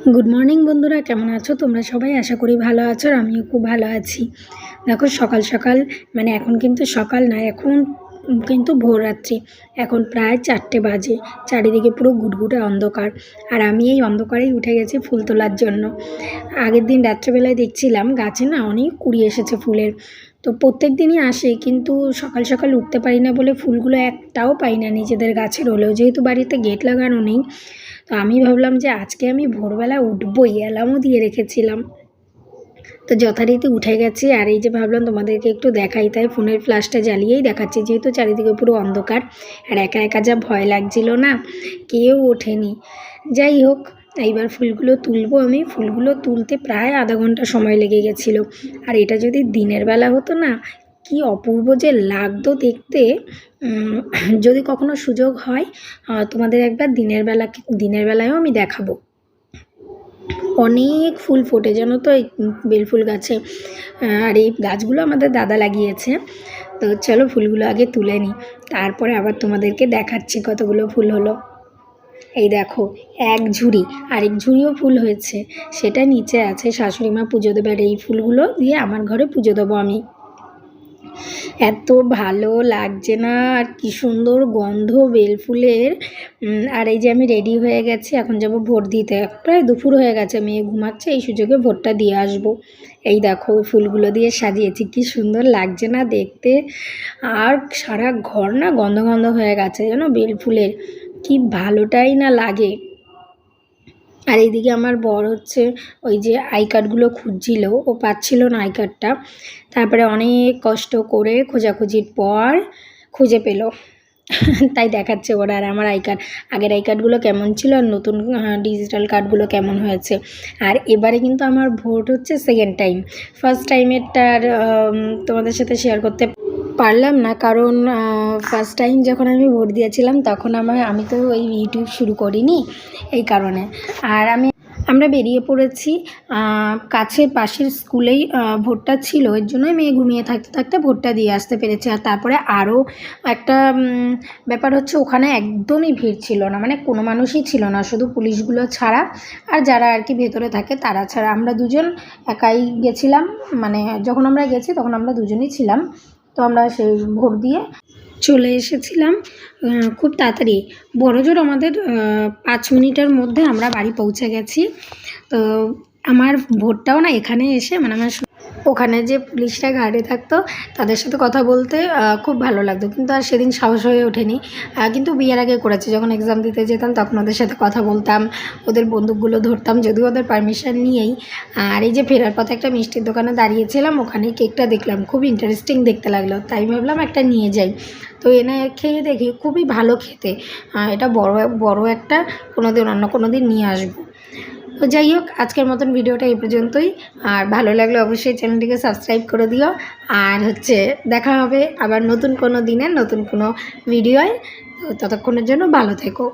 Good morning বন্ধুরা, কেমন আছো তোমরা সবাই? আশা করি ভালো আছো, আর আমিও খুব ভালো আছি। দেখো সকাল সকাল, মানে এখন কিন্তু সকাল না, এখন কিন্তু ভোররাত্রি। এখন প্রায় 4টে বাজে, চারিদিকে পুরো ঘুটঘুটে অন্ধকার। আর আমি এই অন্ধকারেই উঠে গেছি ফুল তোলার জন্য। আগের দিন রাত্রেবেলায় দেখছিলাম গাছে না অনেক কুড়ি এসেছে ফুলের। তো প্রত্যেক দিনই আসে, কিন্তু সকাল সকাল উঠতে পারি না বলে ফুলগুলো একটাও পাই না নিজেদের গাছের হলেও, যেহেতু বাড়িতে গেট লাগানো নেই। তো আমি ভাবলাম যে আজকে আমি ভোরবেলা উঠবই, অ্যালার্মও দিয়ে রেখেছিলাম। তো যথারীতি উঠে গেছি, আর এই যে ভাবলাম তোমাদেরকে একটু দেখাই, তাই ফোনের ফ্ল্যাশটা জ্বালিয়েই দেখাচ্ছি, যেহেতু চারিদিকে পুরো অন্ধকার। আর একা একা যা ভয় লাগছিল না, কেউ ওঠেনি। যাই হোক, এইবার ফুলগুলো তুলবো আমি। ফুলগুলো তুলতে প্রায় আধা ঘন্টা সময় লেগে গেছিলো। আর এটা যদি দিনের বেলা হতো না, কি অপূর্ব যে লাগতো দেখতে। যদি কখনো সুযোগ হয় তোমাদের একবার দিনের বেলায়ও আমি দেখাবো। অনেক ফুল ফোটে জানো তো এই বেলফুল গাছে। আর এই গাছগুলো আমাদের দাদা লাগিয়েছে। তো চলো ফুলগুলো আগে তুলে নিই, তারপরে আবার তোমাদেরকে দেখাচ্ছি কতগুলো ফুল হলো। এই দেখো, এক ঝুড়ি, আরেক ঝুড়িও ফুল হয়েছে, সেটা নিচে আছে। শাশুড়ি মা পুজো দেবে, আর এই ফুলগুলো দিয়ে আমার ঘরে পুজো দেবো আমি। এত ভালো লাগছে না, আর কি সুন্দর গন্ধ বেলফুলের। আর এই যে আমি রেডি হয়ে গেছি, এখন যাব ভোট দিতে। প্রায় দুপুর হয়ে গেছে, মেয়ে ঘুমাচ্ছে, এই সুযোগে ভোটটা দিয়ে আসবো। এই দেখো ফুলগুলো দিয়ে সাজিয়েছি, কি সুন্দর লাগছে না দেখতে। আর সারা ঘর না গন্ধ গন্ধ হয়ে গেছে যেন বেলফুলের, কি ভালোটাই না লাগে। আর এইদিকে আমার বর হচ্ছে ওই যে আই কার্ডগুলো খুঁজছিল, ও পাচ্ছিল না আই কার্ডটা। তারপরে অনেক কষ্ট করে খোঁজাখুঁজির পর খুঁজে পেল। তাই দেখাচ্ছে ওরা। আর আমার আই কার্ড, আগের আই কার্ডগুলো কেমন ছিল আর নতুন ডিজিটাল কার্ডগুলো কেমন হয়েছে। আর এবারে কিন্তু আমার ভোট হচ্ছে সেকেন্ড টাইম। ফার্স্ট টাইমেরটা আর তোমাদের সাথে শেয়ার করতে পারলাম না, কারণ ফার্স্ট টাইম যখন আমি ভোট দিয়েছিলাম তখন আমি তো ওই ইউটিউব শুরু করিনি, এই কারণে। আর আমরা বেরিয়ে পড়েছি, কাছের পাশের স্কুলেই ভোটটা ছিল, এর জন্যই মেয়ে ঘুমিয়ে থাকতে থাকতে ভোটটা দিয়ে আসতে পেরেছে। আর তারপরে আরও একটা ব্যাপার হচ্ছে, ওখানে একদমই ভিড় ছিল না, মানে কোনো মানুষই ছিল না, শুধু পুলিশগুলো ছাড়া আর যারা আর কি ভেতরে থাকে তারা ছাড়া। আমরা দুজন একাই গেছিলাম, মানে যখন আমরা গেছি তখন আমরা দুজনই ছিলাম। তো আমরা সেই ভোট দিয়ে চলে এসেছিলাম খুব তাড়াতাড়ি। বড়জোর আমাদের 5 মিনিটের মধ্যে আমরা বাড়ি পৌঁছে গেছি। তো আমার ভোটটাও না এখানে এসে, মানে আমার ওখানে যে পুলিশরা গার্ডে থাকতো তাদের সাথে কথা বলতে খুব ভালো লাগতো, কিন্তু আর সেদিন সাহস হয়ে ওঠেনি। কিন্তু বিয়ের আগে করেছি, যখন এক্সাম দিতে যেতাম তখন ওদের সাথে কথা বলতাম, ওদের বন্দুকগুলো ধরতাম, যদিও ওদের পারমিশন নিয়েই। আর এই যে ফেরার পথে একটা মিষ্টির দোকানে দাঁড়িয়েছিলাম, ওখানে কেকটা দেখলাম, খুব ইন্টারেস্টিং দেখতে লাগলো, তাই ভাবলাম একটা নিয়ে যাই। তো এনে খেয়ে দেখি খুবই ভালো খেতে। এটা বড় একটা, অন্য কোনো দিন নিয়ে আসবো। তো যাই হোক, আজকের মতন ভিডিওটা এই পর্যন্তই। আর ভালো লাগলে অবশ্যই চ্যানেলটিকে সাবস্ক্রাইব করে দিও। আর দেখা হবে আবার নতুন কোনো দিনে নতুন কোনো ভিডিওয়। তো ততক্ষণের জন্য ভালো থেকো।